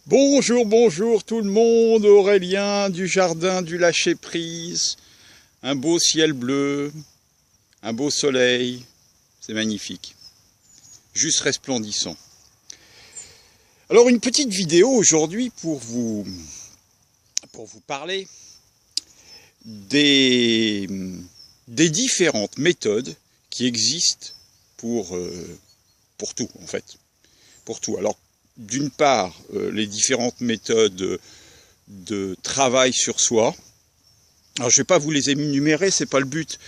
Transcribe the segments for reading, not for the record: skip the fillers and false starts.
Bonjour, bonjour tout le monde, Aurélien du jardin du lâcher-prise. Un beau ciel bleu, un beau soleil, c'est magnifique. Juste resplendissant. Alors une petite vidéo aujourd'hui pour vous parler des différentes méthodes qui existent pour tout en fait. Pour tout. Alors d'une part, les différentes méthodes de travail sur soi. Alors, je ne vais pas vous les énumérer, c'est pas le but.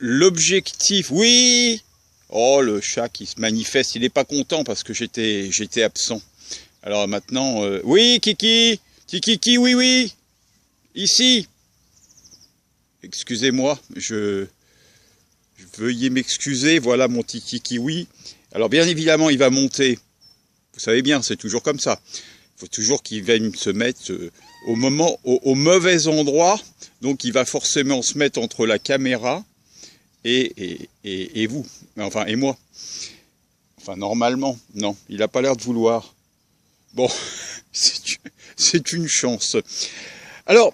L'objectif, oui. Oh, le chat qui se manifeste, il n'est pas content parce que j'étais absent. Alors maintenant, oui, Kiki, Kiki, oui, oui, ici. Excusez-moi, veuillez m'excuser. Voilà mon petit Kiki, oui. Alors bien évidemment, il va monter. Vous savez bien, c'est toujours comme ça. Il faut toujours qu'il vienne se mettre au mauvais endroit. Donc il va forcément se mettre entre la caméra et vous. Enfin, et moi. Enfin, normalement. Non, il n'a pas l'air de vouloir. Bon, c'est une chance. Alors,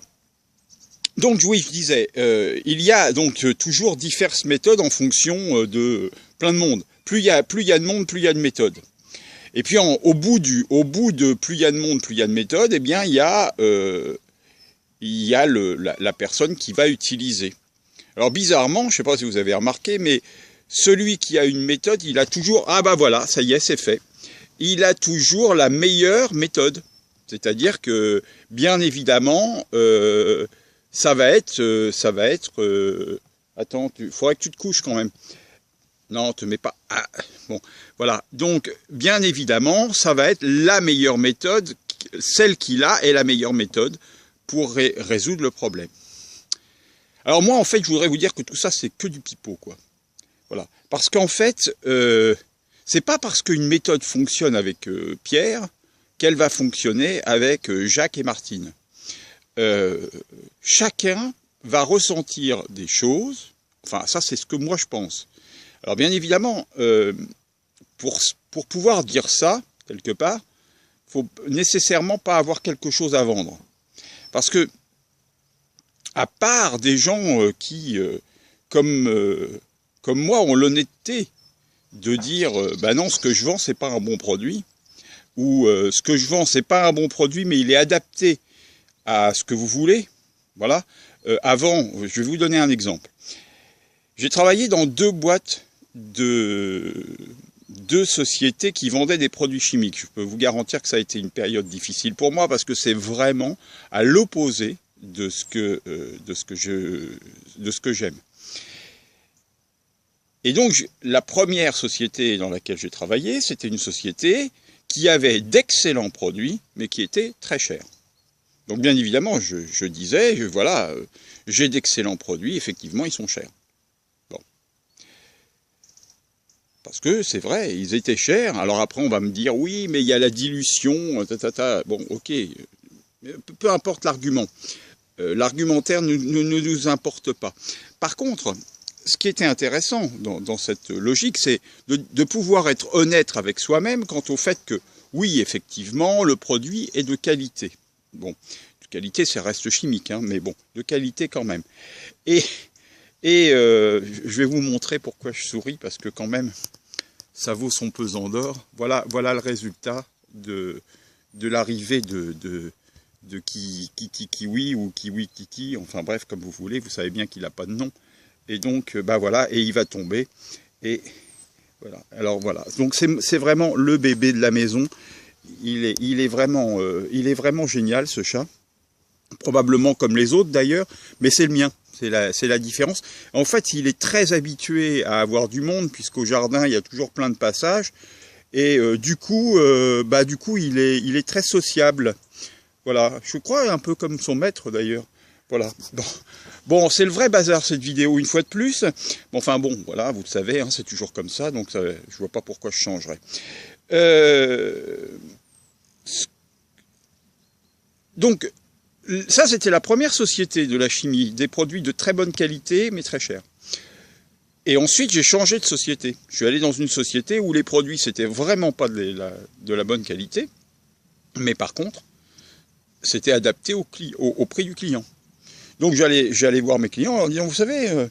donc oui, je disais, il y a donc toujours diverses méthodes en fonction de plein de monde. Plus il y a de monde, plus il y a de méthodes. Et puis au bout de plus il y a de monde, plus il y a de méthodes, eh bien il y a la personne qui va utiliser. Alors bizarrement, je ne sais pas si vous avez remarqué, mais celui qui a une méthode, il a toujours, ah bah voilà, ça y est, c'est fait. Il a toujours la meilleure méthode. C'est-à-dire que, bien évidemment, ça va être, attends, faudrait que tu te couches quand même. Non, te mets pas. Ah, bon, voilà. Donc, bien évidemment, ça va être la meilleure méthode, celle qu'il a est la meilleure méthode pour résoudre le problème. Alors moi, en fait, je voudrais vous dire que tout ça, c'est que du pipeau, quoi. Voilà. Parce qu'en fait, c'est pas parce qu'une méthode fonctionne avec Pierre qu'elle va fonctionner avec Jacques et Martine. Chacun va ressentir des choses. Enfin, ça, c'est ce que moi je pense. Alors bien évidemment, pour pouvoir dire ça, quelque part, il faut nécessairement pas avoir quelque chose à vendre. Parce que, à part des gens qui, comme moi, ont l'honnêteté de dire bah non, ce que je vends, c'est pas un bon produit, ou ce que je vends, c'est pas un bon produit, mais il est adapté à ce que vous voulez. Voilà. Avant, je vais vous donner un exemple. J'ai travaillé dans deux boîtes de sociétés qui vendaient des produits chimiques. Je peux vous garantir que ça a été une période difficile pour moi parce que c'est vraiment à l'opposé de ce que j'aime. Et donc la première société dans laquelle j'ai travaillé, c'était une société qui avait d'excellents produits, mais qui étaient très chers. Donc bien évidemment, je disais, voilà, j'ai d'excellents produits, effectivement, ils sont chers. Parce que c'est vrai, ils étaient chers. Alors après, on va me dire, oui, mais il y a la dilution, Bon, ok, peu importe l'argument. L'argumentaire ne nous importe pas. Par contre, ce qui était intéressant dans cette logique, c'est de pouvoir être honnête avec soi-même quant au fait que, oui, effectivement, le produit est de qualité. Bon, de qualité, ça reste chimique, hein, mais bon, de qualité quand même. Et je vais vous montrer pourquoi je souris, parce que quand même, ça vaut son pesant d'or. Voilà le résultat de l'arrivée de Kiwi ou Kiwi Kiki, enfin bref, comme vous voulez, vous savez bien qu'il n'a pas de nom. Et donc, bah voilà, et il va tomber. Et voilà, alors voilà. Donc c'est vraiment le bébé de la maison. Il est vraiment génial, ce chat. Probablement comme les autres d'ailleurs, mais c'est le mien. C'est la différence. En fait, il est très habitué à avoir du monde, puisqu'au jardin, il y a toujours plein de passages. Et du coup, il est très sociable. Voilà, je crois un peu comme son maître d'ailleurs. Voilà. Bon, c'est le vrai bazar cette vidéo, une fois de plus. Enfin bon, voilà, vous le savez, hein, c'est toujours comme ça, donc ça, je vois pas pourquoi je changerais. Donc, ça, c'était la première société de la chimie, des produits de très bonne qualité, mais très chers. Et ensuite, j'ai changé de société. Je suis allé dans une société où les produits, c'était vraiment pas de la bonne qualité, Mais par contre, c'était adapté au prix du client. Donc j'allais voir mes clients en leur disant, vous savez,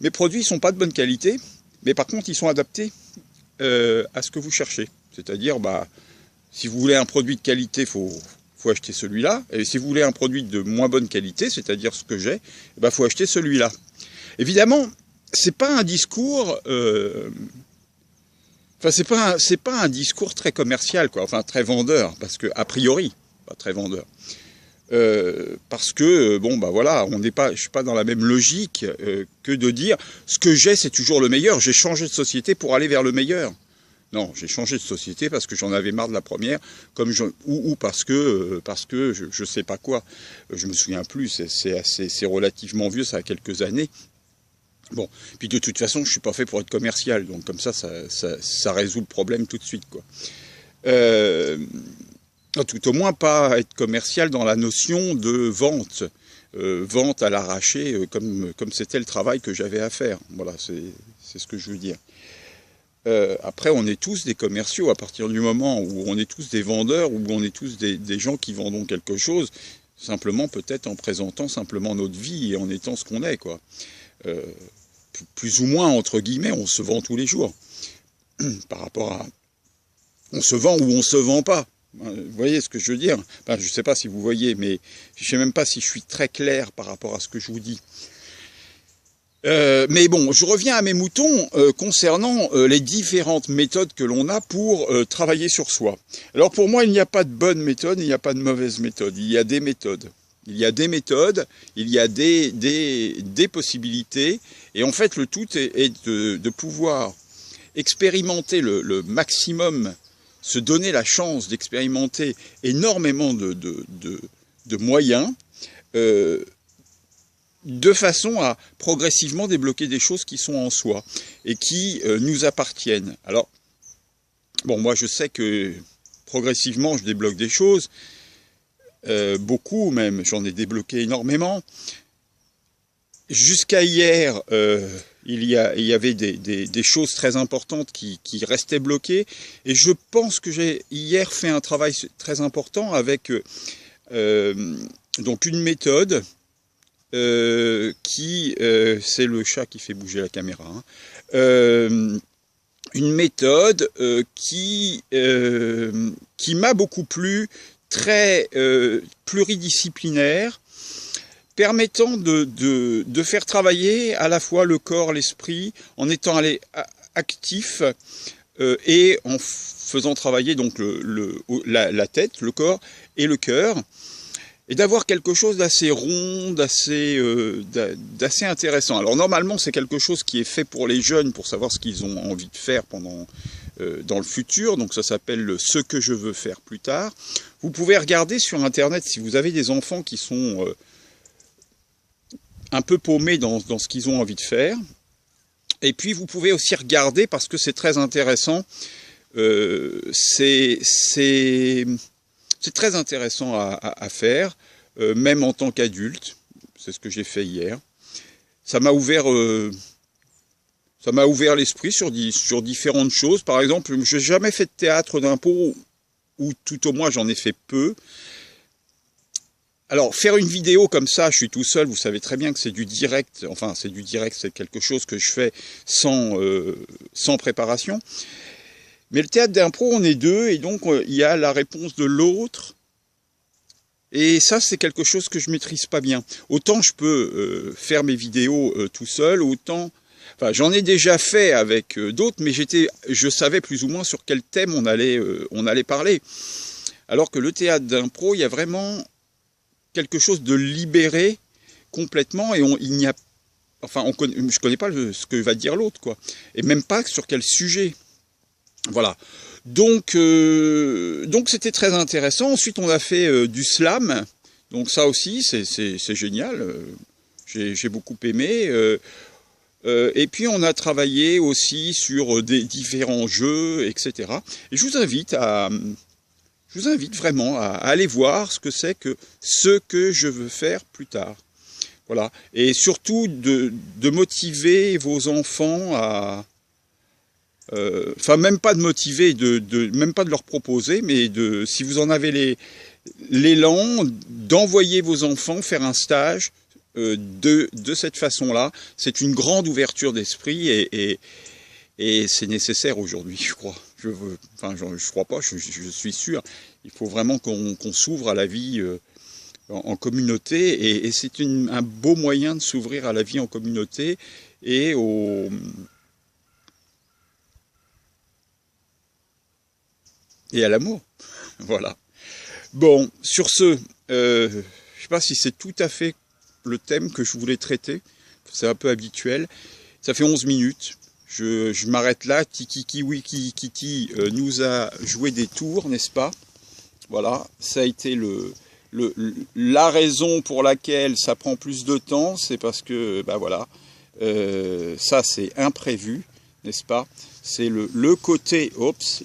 mes produits ne sont pas de bonne qualité, mais par contre, ils sont adaptés à ce que vous cherchez. C'est-à-dire, si vous voulez un produit de qualité, faut acheter celui-là. Et si vous voulez un produit de moins bonne qualité, c'est-à-dire ce que j'ai, faut acheter celui-là. Évidemment, c'est pas un discours... c'est pas un discours très commercial, quoi. Enfin, très vendeur, parce que, a priori, pas très vendeur. Parce que, voilà, je suis pas dans la même logique que de dire, ce que j'ai, c'est toujours le meilleur. J'ai changé de société pour aller vers le meilleur. Non, j'ai changé de société parce que j'en avais marre de la première, ou parce que je sais pas quoi. Je me souviens plus, c'est relativement vieux, ça a quelques années. Bon, puis de toute façon, je suis pas fait pour être commercial, donc comme ça résout le problème tout de suite, quoi. Tout au moins pas être commercial dans la notion de vente, vente à l'arraché, comme c'était le travail que j'avais à faire. Voilà, c'est ce que je veux dire. Après, on est tous des commerciaux à partir du moment où on est tous des vendeurs, où on est tous des gens qui vendons quelque chose, simplement peut-être en présentant simplement notre vie et en étant ce qu'on est, quoi. Plus ou moins, entre guillemets, on se vend tous les jours. Par rapport à... On se vend ou on se vend pas. Vous voyez ce que je veux dire? Je ne sais pas si vous voyez, mais je ne sais même pas si je suis très clair par rapport à ce que je vous dis. Mais bon, je reviens à mes moutons concernant les différentes méthodes que l'on a pour travailler sur soi. Alors pour moi, il n'y a pas de bonne méthode, il n'y a pas de mauvaise méthode. Il y a des méthodes. Il y a des méthodes, il y a des possibilités. Et en fait, le tout est de pouvoir expérimenter le maximum, se donner la chance d'expérimenter énormément de moyens, de façon à progressivement débloquer des choses qui sont en soi et qui nous appartiennent. Alors, bon, moi je sais que progressivement je débloque des choses, beaucoup même, j'en ai débloqué énormément. Jusqu'à hier, il y avait des choses très importantes qui restaient bloquées, et je pense que j'ai hier fait un travail très important avec donc une méthode c'est le chat qui fait bouger la caméra, hein, une méthode qui m'a beaucoup plu, très pluridisciplinaire, permettant de faire travailler à la fois le corps, l'esprit, en étant actif et en faisant travailler donc la tête, le corps et le cœur, et d'avoir quelque chose d'assez rond, d'assez intéressant. Alors normalement, c'est quelque chose qui est fait pour les jeunes, pour savoir ce qu'ils ont envie de faire dans le futur, donc ça s'appelle « Ce que je veux faire plus tard ». Vous pouvez regarder sur Internet si vous avez des enfants qui sont un peu paumés dans ce qu'ils ont envie de faire. Et puis vous pouvez aussi regarder, parce que c'est très intéressant, c'est très intéressant à faire, même en tant qu'adulte. C'est ce que j'ai fait hier. Ça m'a ouvert l'esprit sur différentes choses. Par exemple, je n'ai jamais fait de théâtre d'impro, ou tout au moins j'en ai fait peu. Alors, faire une vidéo comme ça, je suis tout seul, vous savez très bien que c'est du direct. Enfin, c'est du direct, c'est quelque chose que je fais sans préparation. Mais le théâtre d'impro, on est deux, et donc il y a la réponse de l'autre. Et ça, c'est quelque chose que je maîtrise pas bien. Autant je peux faire mes vidéos tout seul, autant... Enfin, j'en ai déjà fait avec d'autres, mais je savais plus ou moins sur quel thème on allait parler. Alors que le théâtre d'impro, il y a vraiment quelque chose de libéré complètement, et je connais pas ce que va dire l'autre, quoi. Et même pas sur quel sujet. Voilà. Donc c'était très intéressant. Ensuite, on a fait du slam. Donc ça aussi, c'est génial. J'ai beaucoup aimé. Et puis on a travaillé aussi sur des différents jeux, etc. Et je vous invite vraiment à aller voir ce que c'est que ce que je veux faire plus tard. Voilà. Et surtout de motiver vos enfants Enfin, même pas de motiver, même pas de leur proposer, mais si vous en avez l'élan, d'envoyer vos enfants faire un stage de cette façon-là. C'est une grande ouverture d'esprit et c'est nécessaire aujourd'hui, je crois. Je crois pas, je suis sûr. Il faut vraiment qu'on s'ouvre à la vie en communauté et c'est un beau moyen de s'ouvrir à la vie en communauté et à l'amour. Voilà. Bon, sur ce, je ne sais pas si c'est tout à fait le thème que je voulais traiter. C'est un peu habituel. Ça fait 11 minutes. Je m'arrête là. Tiki Wiki Kiki nous a joué des tours, n'est-ce pas? Voilà. Ça a été la raison pour laquelle ça prend plus de temps. C'est parce que, ben voilà, ça c'est imprévu, n'est-ce pas? C'est le côté, oups,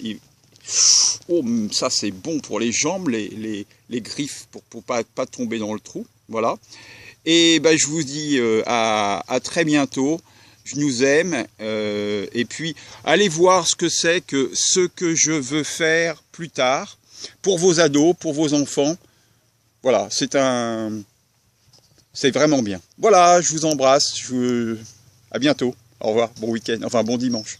oh, ça c'est bon pour les jambes, les griffes, pour pas tomber dans le trou. Voilà. Et ben, je vous dis à très bientôt. Je nous aime. Et puis, allez voir ce que c'est que ce que je veux faire plus tard pour vos ados, pour vos enfants. Voilà, c'est vraiment bien. Voilà, je vous embrasse. À bientôt. Au revoir. Bon week-end. Enfin, bon dimanche.